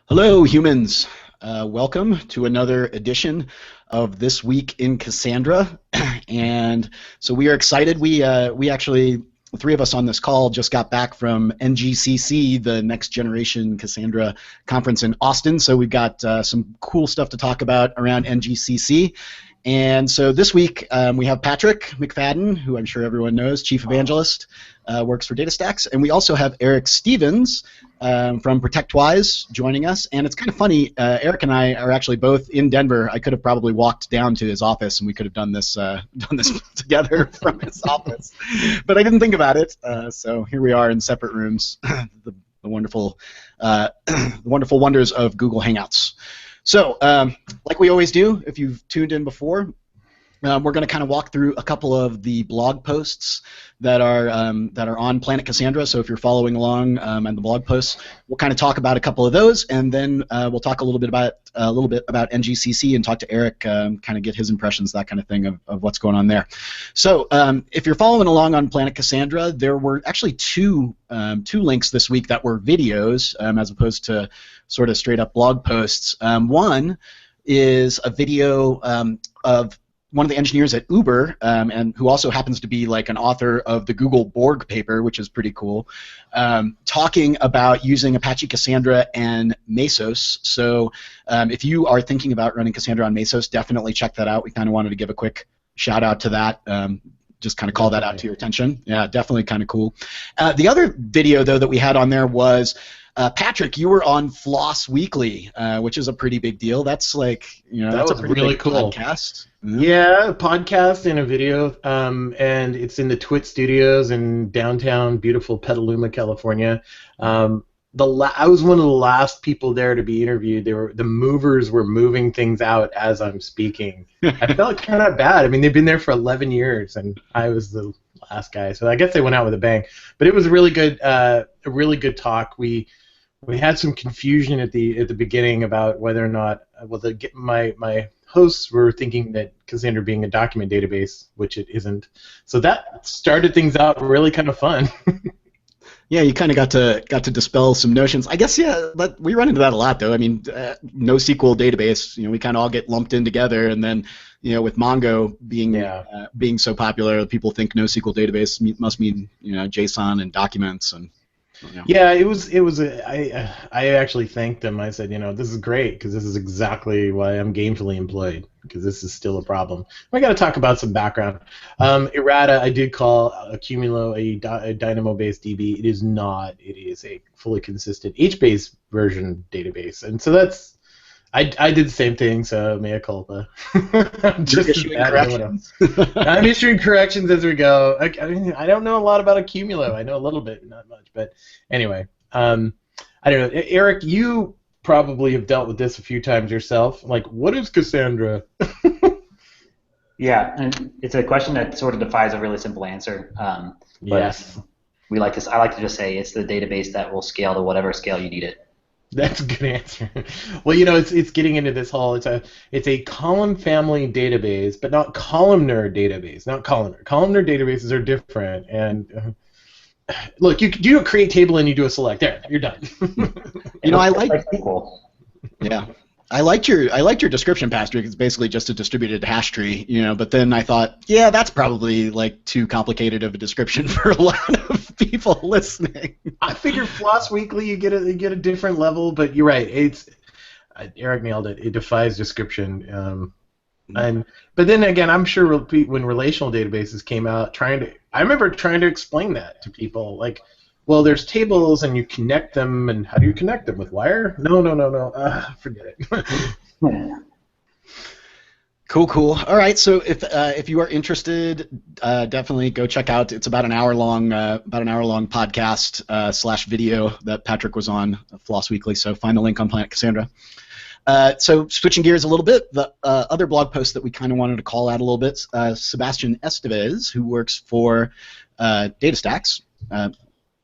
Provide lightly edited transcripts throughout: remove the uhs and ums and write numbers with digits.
Hello, humans. Welcome to another edition of This Week in Cassandra. And so we are excited. We actually, the three of us on this call, just got back from NGCC, the Next Generation Cassandra conference in Austin. So we've got some cool stuff to talk about around NGCC. And so this week we have Patrick McFadden, who I'm sure everyone knows, Chief Evangelist, works for DataStax. And we also have Eric Stevens from ProtectWise joining us. And it's kind of funny, Eric and I are actually both in Denver. I could have probably walked down to his office and we could have done this together from his office. But I didn't think about it. So here we are in separate rooms, the wonderful wonders of Google Hangouts. So, like we always do, if you've tuned in before, we're going to kind of walk through a couple of the blog posts that are on Planet Cassandra. So if you're following along on the blog posts, we'll kind of talk about a couple of those, and then we'll talk a little bit about NGCC and talk to Eric, kind of get his impressions, that kind of thing of what's going on there. So if you're following along on Planet Cassandra, there were actually two links this week that were videos as opposed to sort of straight up blog posts. One is a video of one of the engineers at Uber, and who also happens to be like an author of the Google Borg paper, which is pretty cool, talking about using Apache Cassandra and Mesos. So if you are thinking about running Cassandra on Mesos, definitely check that out. We kind of wanted to give a quick shout out to that. Just kind of call that out to your attention. Yeah, definitely kind of cool. The other video, though, that we had on there was Patrick, you were on Floss Weekly, which is a pretty big deal. That's like, that's a pretty really big cool podcast. Yeah, a podcast and a video, and it's in the Twit Studios in downtown beautiful Petaluma, California. I was one of the last people there to be interviewed. The movers were moving things out as I'm speaking. I felt kind of bad. I mean, they've been there for 11 years, and I was the last guy. So I guess they went out with a bang. But it was a really good talk. We had some confusion at the beginning about whether or not my hosts were thinking that Cassandra being a document database, which it isn't. So that started things out really kind of fun. Yeah, you kind of got to dispel some notions. I guess, yeah, but we run into that a lot, though. I mean, NoSQL database, we kind of all get lumped in together, and then, with Mongo being so popular, people think NoSQL database must mean, JSON and documents and. Yeah, it was. I actually thanked them. I said, this is great because this is exactly why I'm gainfully employed, because this is still a problem. I got to talk about some background. Errata, I did call Accumulo a Dynamo-based DB. It is not. It is a fully consistent HBase version database, and so that's. I did the same thing, so mea culpa. I'm just issuing corrections. I'm issuing corrections as we go. I don't know a lot about Accumulo. I know a little bit, not much. But anyway, I don't know. Eric, you probably have dealt with this a few times yourself. Like, what is Cassandra? Yeah, and it's a question that sort of defies a really simple answer. Yes. I like to just say it's the database that will scale to whatever scale you need it. That's a good answer. Well, it's getting into this whole it's a column family database, but not columnar database, not columnar. Columnar databases are different. And look, you do a create table and you do a select. There, you're done. I like SQL. Yeah. I liked your description, Patrick. It's basically just a distributed hash tree, But then I thought, yeah, that's probably like too complicated of a description for a lot of people listening. I figured Floss Weekly, you get a different level, but you're right. Eric nailed it. It defies description. But then again, I'm sure when relational databases came out, I remember trying to explain that to people, like. Well, there's tables, and you connect them, and how do you connect them? With wire? No. Forget it. Cool. All right. So if you are interested, definitely go check out. It's about an hour long podcast / video that Patrick was on Floss Weekly. So find the link on Planet Cassandra. So switching gears a little bit, the other blog post that we kind of wanted to call out a little bit, Sebastian Estevez, who works for DataStax.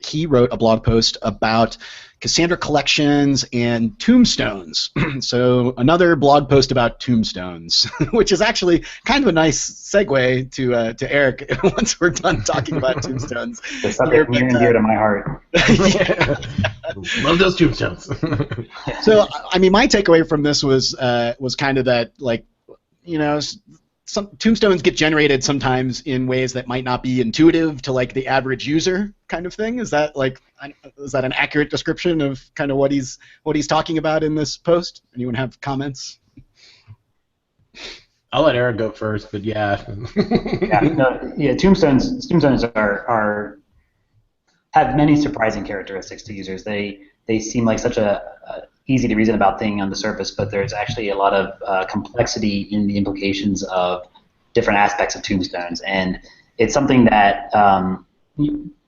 He wrote a blog post about Cassandra collections and tombstones. So another blog post about tombstones, which is actually kind of a nice segue to Eric once we're done talking about tombstones. The subject near and dear to my heart. Yeah. Love those tombstones. So, I mean, my takeaway from this was kind of that, like, you know, some tombstones get generated sometimes in ways that might not be intuitive to like the average user, kind of thing. Is that an accurate description of kind of what he's talking about in this post? Anyone have comments? I'll let Eric go first, but yeah. Tombstones are have many surprising characteristics to users. They seem like such a easy to reason about thing on the surface, but there's actually a lot of complexity in the implications of different aspects of tombstones, and it's something that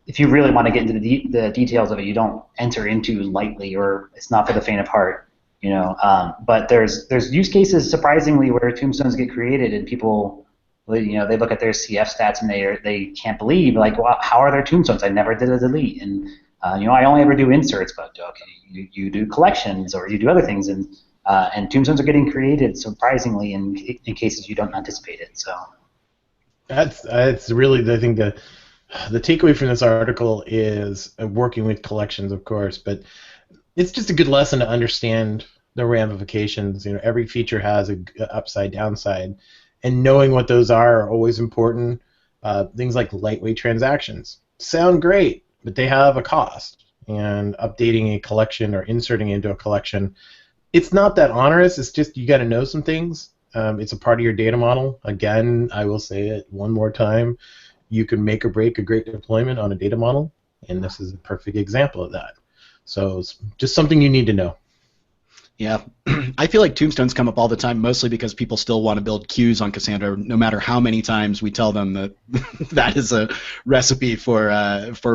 if you really want to get into the details of it, you don't enter into lightly, or it's not for the faint of heart, you know. But there's use cases surprisingly where tombstones get created, and people, you know, they look at their CF stats and they can't believe, like, well, how are there tombstones? I never did a delete, and you know, I only ever do inserts, but okay, you do collections or you do other things, and tombstones are getting created surprisingly in cases you don't anticipate it. So that's really, I think, the takeaway from this article is working with collections, of course, but it's just a good lesson to understand the ramifications. You know, every feature has a upside, downside, and knowing what those are always important. Things like lightweight transactions sound great, but they have a cost, and updating a collection or inserting into a collection, it's not that onerous. It's just you got to know some things. It's a part of your data model. Again, I will say it one more time. You can make or break a great deployment on a data model, and this is a perfect example of that. So it's just something you need to know. Yeah, I feel like tombstones come up all the time, mostly because people still want to build queues on Cassandra, no matter how many times we tell them that that is a recipe for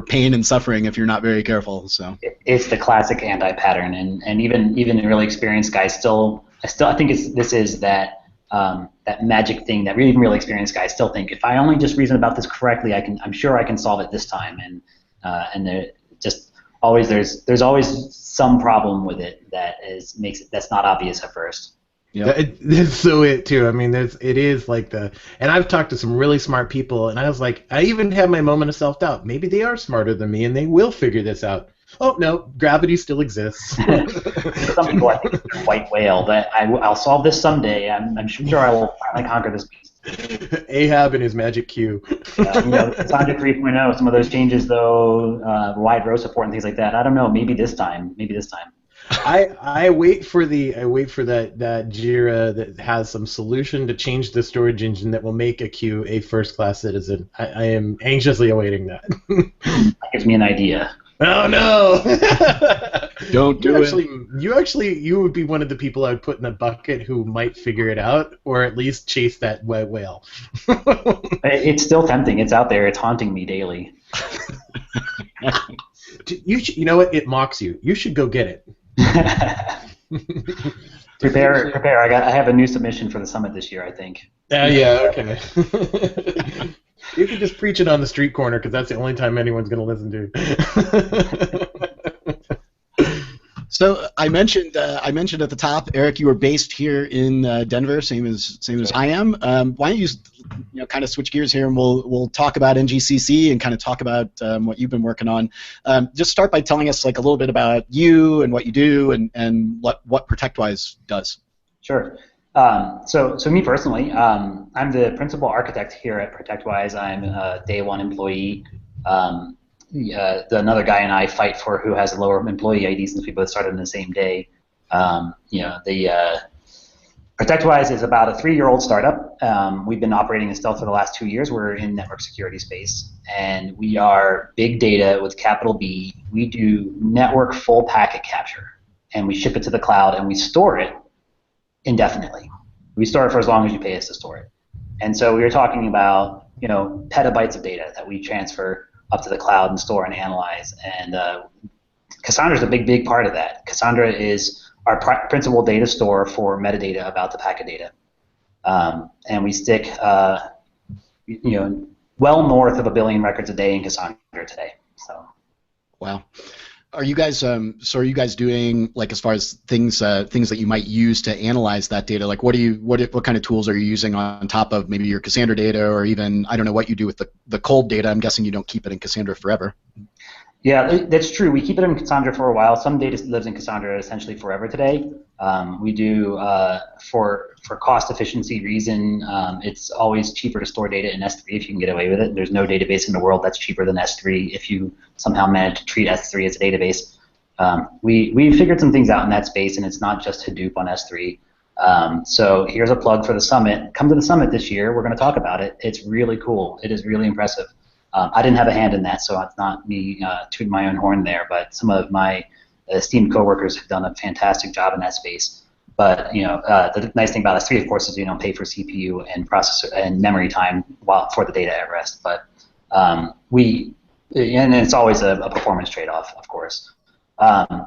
pain and suffering if you're not very careful. So it's the classic anti-pattern, and even really experienced guys I think this is that magic thing that really experienced guys still think, if I only just reason about this correctly, I'm sure I can solve it this time, and there just always there's always some problem with it that's not obvious at first. Yeah, it's so it too. I mean, it is like and I've talked to some really smart people, and I was like, I even have my moment of self-doubt. Maybe they are smarter than me, and they will figure this out. Oh no, gravity still exists. Some people, I think, it's a white whale that I'll solve this someday. I'm sure I will finally conquer this beast. Ahab and his magic queue. You know, Cassandra 3.0, some of those changes though, wide row support and things like that. I don't know. Maybe this time. I wait for that Jira that has some solution to change the storage engine that will make a queue a first-class citizen. I am anxiously awaiting that. That gives me an idea. Oh no! Don't do it. You would be one of the people I would put in a bucket who might figure it out, or at least chase that white whale. It's still tempting. It's out there. It's haunting me daily. You know what? It mocks you. You should go get it. Prepare. I have a new submission for the summit this year, I think. Yeah. Okay. You can just preach it on the street corner, because that's the only time anyone's going to listen to. So I mentioned at the top, Eric, you were based here in Denver, same as I am. Why don't you kind of switch gears here, and we'll talk about NGCC and kind of talk about what you've been working on. Just start by telling us like a little bit about you and what you do, and what ProtectWise does. Sure. So me personally, I'm the principal architect here at ProtectWise. I'm a day one employee. Another guy and I fight for who has lower employee IDs since we both started on the same day. ProtectWise is about a 3-year-old startup. We've been operating in stealth for the last 2 years. We're in network security space, and we are big data with capital B. We do network full packet capture, and we ship it to the cloud, and we store it indefinitely. We store it for as long as you pay us to store it. And so we were talking about, petabytes of data that we transfer up to the cloud and store and analyze. And Cassandra is a big part of that. Cassandra is our principal data store for metadata about the packet data. And we stick, well north of 1 billion records a day in Cassandra today. So. Wow. Are you guys doing, like, as far as things that you might use to analyze that data? Like, what kind of tools are you using on top of maybe your Cassandra data, or even, I don't know what you do with the cold data? I'm guessing you don't keep it in Cassandra forever. Yeah, that's true. We keep it in Cassandra for a while. Some data lives in Cassandra essentially forever today. We do for cost efficiency reason. It's always cheaper to store data in S3 if you can get away with it. There's no database in the world that's cheaper than S3 if you somehow manage to treat S3 as a database. We figured some things out in that space, and it's not just Hadoop on S3. So here's a plug for the summit. Come to the summit this year. We're going to talk about it. It's really cool. It is really impressive. I didn't have a hand in that, so it's not me tooting my own horn there. But some of my esteemed coworkers have done a fantastic job in that space. But the nice thing about S3, of course, is you don't pay for CPU and processor and memory time for the data at rest. But and it's always a performance trade-off, of course. But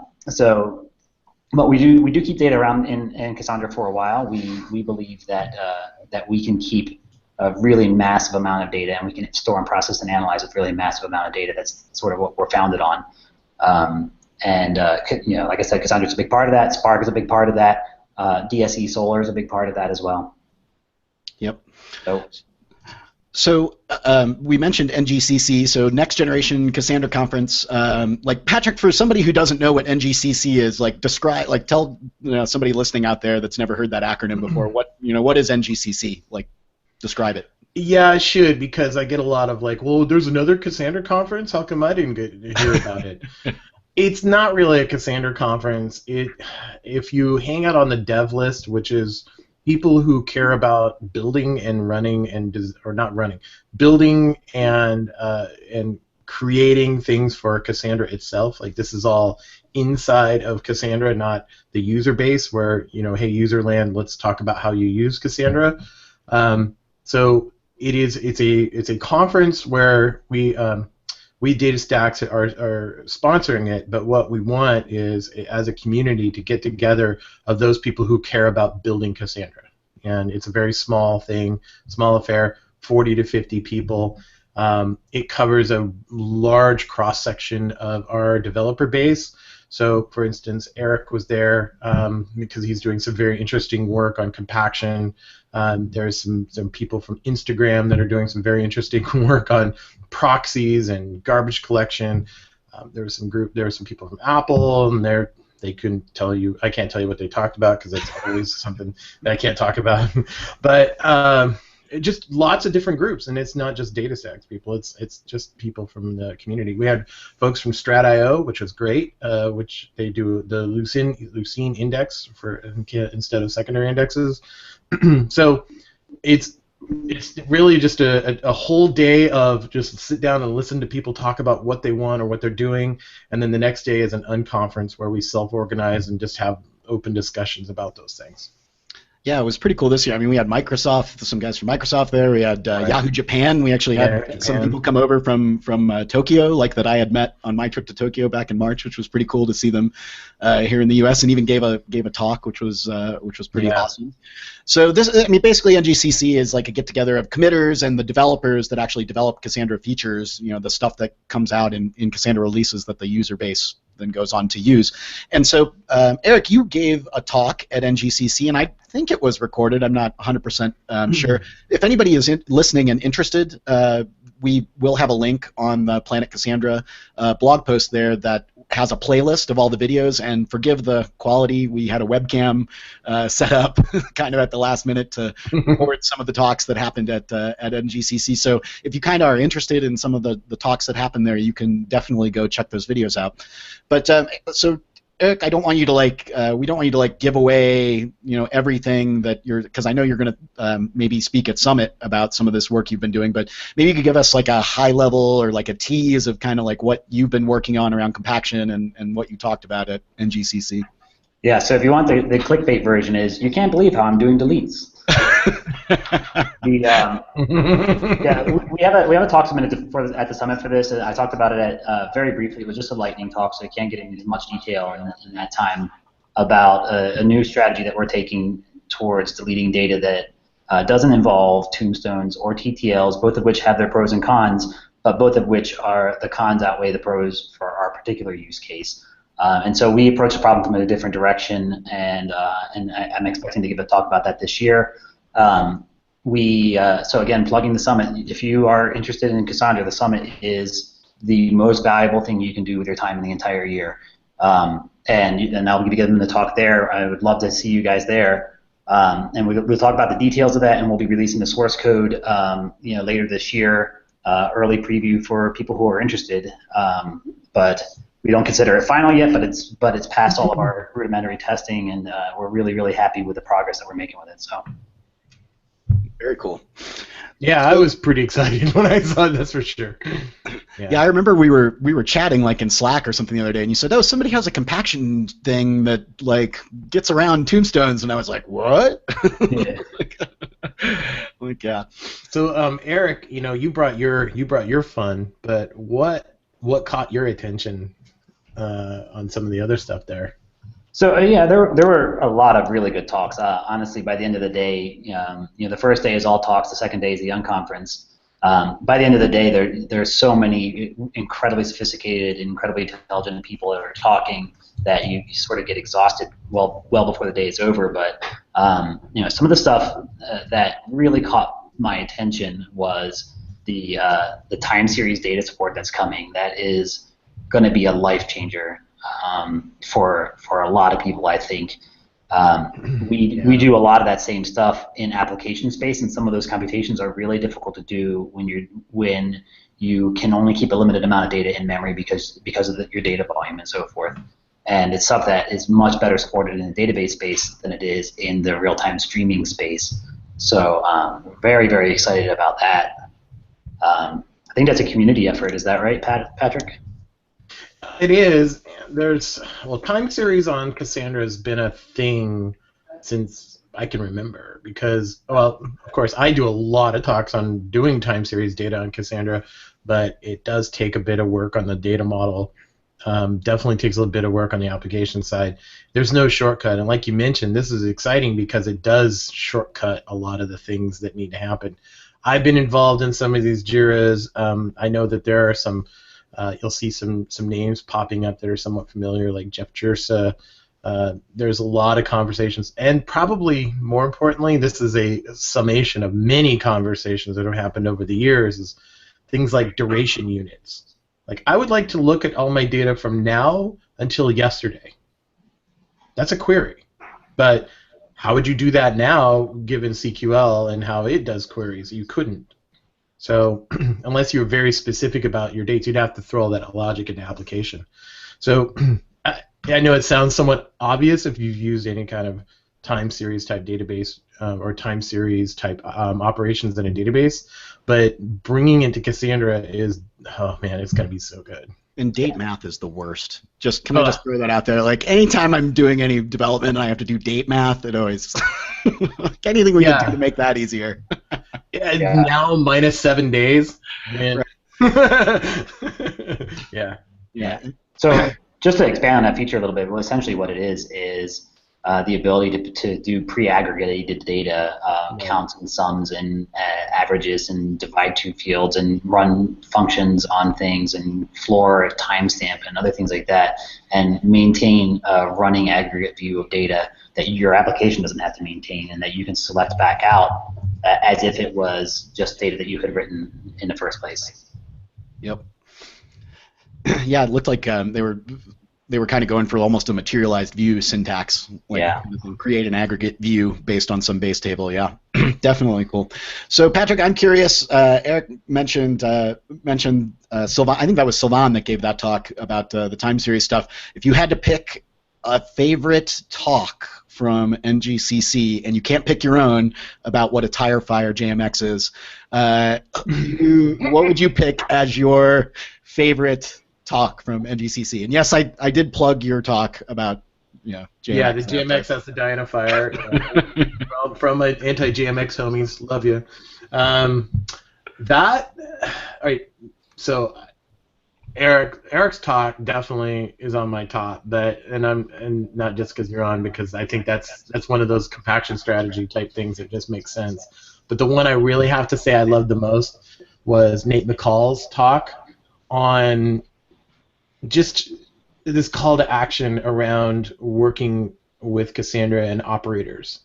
we do keep data around in Cassandra for a while. We believe that we can keep a really massive amount of data, and we can store and process and analyze with really massive amount of data. That's sort of what we're founded on. Like I said, Cassandra's a big part of that. Spark is a big part of that. DSE Solar is a big part of that as well. Yep. So we mentioned NGCC, so Next Generation Cassandra Conference. Like Patrick, for somebody who doesn't know what NGCC is, tell somebody listening out there that's never heard that acronym before. What is NGCC? Like, describe it. Yeah, I should, because I get a lot of well, there's another Cassandra conference. How come I didn't hear about it? It's not really a Cassandra conference. If you hang out on the dev list, which is people who care about building and running building and creating things for Cassandra itself. Like, this is all inside of Cassandra, not the user base where, hey, userland, let's talk about how you use Cassandra. So it's a conference where we DataStax are sponsoring it, but what we want is, as a community, to get together of those people who care about building Cassandra. And it's a very small thing, small affair, 40 to 50 people. It covers a large cross-section of our developer base. So, for instance, Eric was there because he's doing some very interesting work on compaction. There's some people from Instagram that are doing some very interesting work on proxies and garbage collection. There was some people from Apple, and they couldn't tell you. I can't tell you what they talked about because it's always something that I can't talk about. But just lots of different groups, and it's not just DataStax people. It's just people from the community. We had folks from Strat.io, which was great, which they do the Lucene index instead of secondary indexes. So it's really just a whole day of just sit down and listen to people talk about what they want or what they're doing, and then the next day is an unconference where we self-organize and just have open discussions about those things. Yeah, it was pretty cool this year. I mean, we had Microsoft, some guys from Microsoft there. We had Yahoo Japan. We actually had some people come over from Tokyo, like that I had met on my trip to Tokyo back in March, which was pretty cool to see them here in the U.S. and even gave a talk, which was pretty awesome. So basically NGCC is like a get-together of committers and the developers that actually develop Cassandra features. The stuff that comes out in Cassandra releases that the user base then goes on to use. And so, Eric, you gave a talk at NGCC, and I think it was recorded. I'm not 100% sure. If anybody is listening and interested, we will have a link on the Planet Cassandra blog post there that has a playlist of all the videos, and forgive the quality. We had a webcam set up kind of at the last minute to record some of the talks that happened at NGCC. So if you kind of are interested in some of the talks that happened there, you can definitely go check those videos out. But so Eric, I don't want you to we don't want you to give away everything that because I know you're going to maybe speak at Summit about some of this work you've been doing, but maybe you could give us a high level or a tease of kind of what you've been working on around compaction and what you talked about at NGCC. Yeah, so if you want the clickbait version is, you can't believe how I'm doing deletes. We have a talk submitted at the summit for this. I talked about it very briefly. It was just a lightning talk, so I can't get into much detail in that time about a new strategy that we're taking towards deleting data that doesn't involve tombstones or TTLs, both of which have their pros and cons, but both of which the cons outweigh the pros for our particular use case. And so we approach the problem from a different direction, and I'm expecting to give a talk about that this year. So again, plugging the summit. If you are interested in Cassandra, the summit is the most valuable thing you can do with your time in the entire year. And I'll be giving the talk there. I would love to see you guys there. And we'll talk about the details of that, and we'll be releasing the source code later this year, early preview for people who are interested. But we don't consider it final yet, but it's passed all of our rudimentary testing, and we're really, really happy with the progress that we're making with it. So very cool. Yeah, I was pretty excited when I saw this for sure. Yeah, I remember we were chatting like in Slack or something the other day, and you said, "Oh, somebody has a compaction thing that like gets around tombstones," and I was like, "What?" Yeah. like yeah. So Eric, you brought your fun, but what caught your attention on some of the other stuff there? So yeah, there were a lot of really good talks. Honestly, by the end of the day, the first day is all talks, the second day is the unconference. By the end of the day, there's so many incredibly sophisticated, incredibly intelligent people that are talking that you sort of get exhausted well before the day is over. But some of the stuff that really caught my attention was the time series data support that's coming. That is going to be a life changer for a lot of people, I think. We do a lot of that same stuff in application space, and some of those computations are really difficult to do when you can only keep a limited amount of data in memory because of your data volume and so forth. And it's stuff that is much better supported in the database space than it is in the real-time streaming space. So very, very excited about that. I think that's a community effort. Is that right, Patrick? It is. Time series on Cassandra has been a thing since I can remember because, well, of course, I do a lot of talks on doing time series data on Cassandra, but it does take a bit of work on the data model. Definitely takes a little bit of work on the application side. There's no shortcut, and like you mentioned, this is exciting because it does shortcut a lot of the things that need to happen. I've been involved in some of these JIRAs. I know that there are some. You'll see some names popping up that are somewhat familiar, like Jeff Jersa. There's a lot of conversations, and probably more importantly, this is a summation of many conversations that have happened over the years, is things like duration units. Like, I would like to look at all my data from now until yesterday. That's a query. But how would you do that now, given CQL and how it does queries? You couldn't. So unless you're very specific about your dates, you'd have to throw all that logic into application. So I know it sounds somewhat obvious if you've used any kind of time series type database or time series type operations in a database, but bringing it to Cassandra is, oh man, it's going to be so good. And date math is the worst. Can I just throw that out there? Like, anytime I'm doing any development and I have to do date math, it always anything we can do to make that easier. Yeah. Now -7 days. Man. Right. Yeah. So just to expand on that feature a little bit, well, essentially what it is the ability to do pre-aggregated data, counts and sums and averages and divide two fields and run functions on things and floor a timestamp and other things like that, and maintain a running aggregate view of data that your application doesn't have to maintain and that you can select back out as if it was just data that you had written in the first place. Yep. Yeah, it looked like they were kind of going for almost a materialized view syntax. Like, create an aggregate view based on some base table. Yeah, definitely cool. So Patrick, I'm curious. Eric mentioned Sylvan. I think that was Sylvan that gave that talk about the time series stuff. If you had to pick a favorite talk from NGCC, and you can't pick your own about what a tire fire JMX is, what would you pick as your favorite talk from NGCC? And yes, I did plug your talk about JMX. Yeah, the JMX has to die in a fire. From my anti-JMX homies, love you. All right. So Eric's talk definitely is on my top, and not just because you're on, because I think that's one of those compaction strategy type things that just makes sense. But the one I really have to say I loved the most was Nate McCall's talk on just this call to action around working with Cassandra and operators.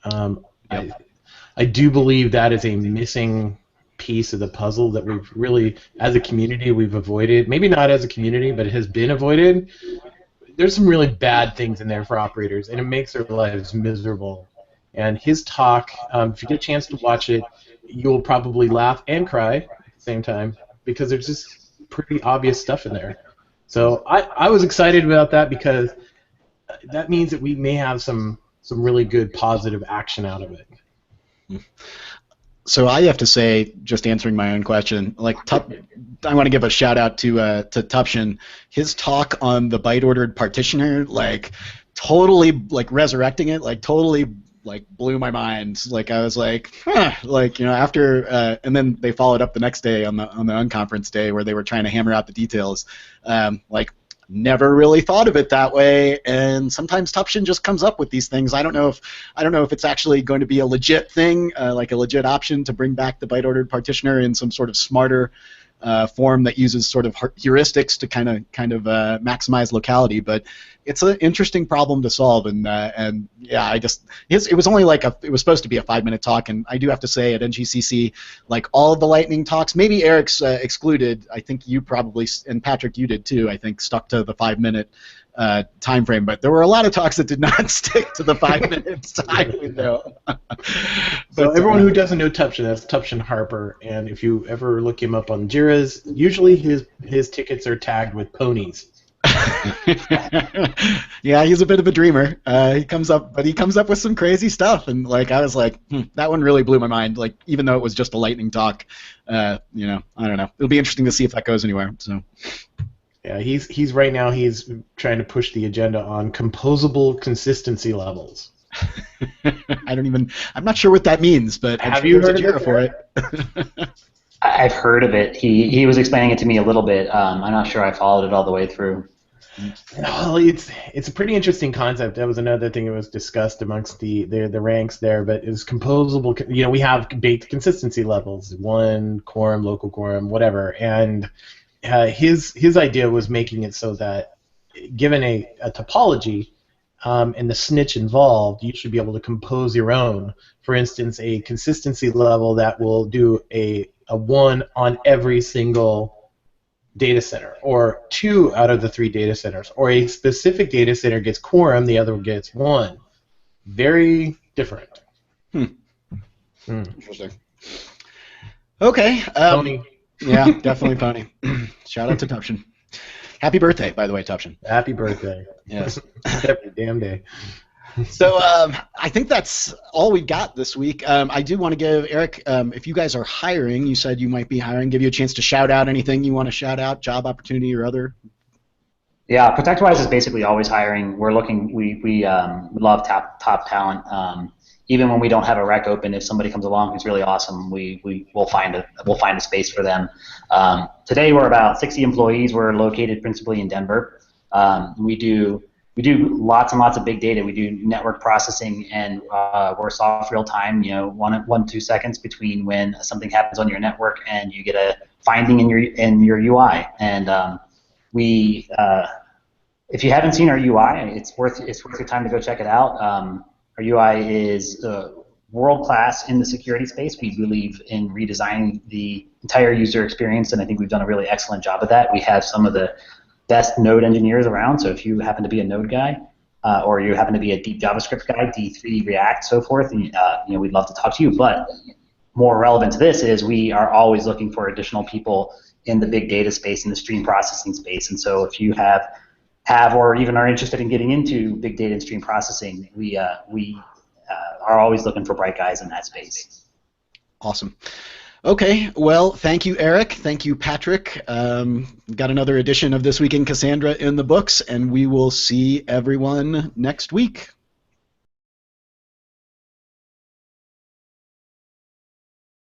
I do believe that is a missing piece of the puzzle that we've really, as a community, we've avoided. Maybe not as a community, but it has been avoided. There's some really bad things in there for operators, and it makes their lives miserable. And his talk, if you get a chance to watch it, you'll probably laugh and cry at the same time because there's just pretty obvious stuff in there. So I was excited about that because that means that we may have some really good positive action out of it. So I have to say, just answering my own question, like I want to give a shout out to Tuption. His talk on the byte-ordered partitioner, like totally like resurrecting it, like totally like blew my mind. Like I was like, huh, like after, and then they followed up the next day on the unconference day where they were trying to hammer out the details. Like never really thought of it that way, and sometimes Tuption just comes up with these things. I don't know if it's actually going to be a legit thing, like a legit option to bring back the byte-ordered partitioner in some sort of smarter form that uses sort of heuristics to kind of maximize locality. But it's an interesting problem to solve, and yeah, it was only like it was supposed to be a 5-minute talk, and I do have to say at NGCC, like all of the lightning talks, maybe Eric's excluded. I think you probably, and Patrick, you did too. I think stuck to the 5-minute time frame, but there were a lot of talks that did not stick to the 5 minutes time window. So everyone who doesn't know Tuption, that's Tuption Harper, and if you ever look him up on Jira's, usually his tickets are tagged with ponies. Yeah, he's a bit of a dreamer. He comes up with some crazy stuff, and like I was like, that one really blew my mind. Like even though it was just a lightning talk, I don't know. It'll be interesting to see if that goes anywhere. So. Yeah, he's right now he's trying to push the agenda on composable consistency levels. I'm not sure what that means, but have you heard of it for it? I've heard of it. He was explaining it to me a little bit. I'm not sure I followed it all the way through. Well, it's a pretty interesting concept. That was another thing that was discussed amongst the ranks there. But it's composable. We have baked consistency levels: 1 quorum, local quorum, whatever. And his idea was making it so that, given a topology and the snitch involved, you should be able to compose your own. For instance, a consistency level that will do a 1 on every single data center, or 2 out of the 3 data centers, or a specific data center gets quorum, the other gets 1. Very different. Interesting. Okay. Tony. Yeah, definitely Pony. Shout out to Tuption. Happy birthday, by the way, Tuption. Happy birthday. Yes. Every damn day. So I think that's all we got this week. I do want to give Eric, if you guys are hiring, you said you might be hiring, give you a chance to shout out anything you want to shout out, job opportunity or other. Yeah, ProtectWise is basically always hiring. We're looking. We love top talent. Even when we don't have a rec open, if somebody comes along who's really awesome, we'll find a space for them. Today we're about 60 employees. We're located principally in Denver. We do lots and lots of big data. We do network processing, and we're soft real time. 1 to 2 seconds between when something happens on your network and you get a finding in your UI. And if you haven't seen our UI, it's worth your time to go check it out. Our UI is world class in the security space. We believe in redesigning the entire user experience, and I think we've done a really excellent job of that. We have some of the best Node engineers around, so if you happen to be a Node guy, or you happen to be a deep JavaScript guy, D3, React, so forth, and, we'd love to talk to you. But more relevant to this is we are always looking for additional people in the big data space, in the stream processing space. And so if you have or even are interested in getting into big data and stream processing, we are always looking for bright guys in that space. Awesome. Okay, well, thank you, Eric. Thank you, Patrick. Got another edition of This Week in Cassandra in the books, and we will see everyone next week.